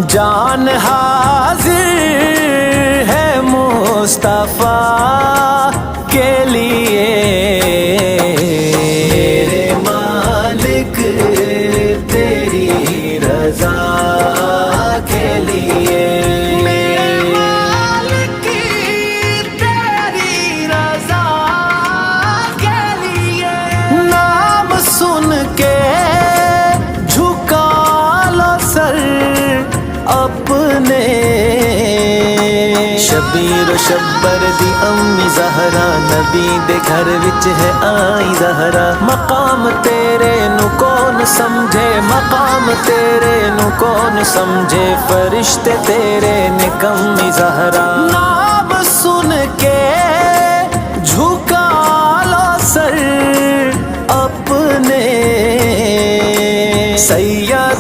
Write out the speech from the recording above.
جان حاضر ہے مصطفیٰ کے لیے، میرے مالک تیری رضا کے لیے، میرے مالک تیری رضا کے لیے، نام سن کے جھکا لو سر اپنے، شبیر و شبر دی امی زہرا، نبی دے گھر وچ ہے آئی زہرا، مقام تیرے نو کون سمجھے، مقام تیرے نو کون سمجھے، فرشتے تیرے نکمی زہرا، نام سن کے جھکا لو سر اپنے، سید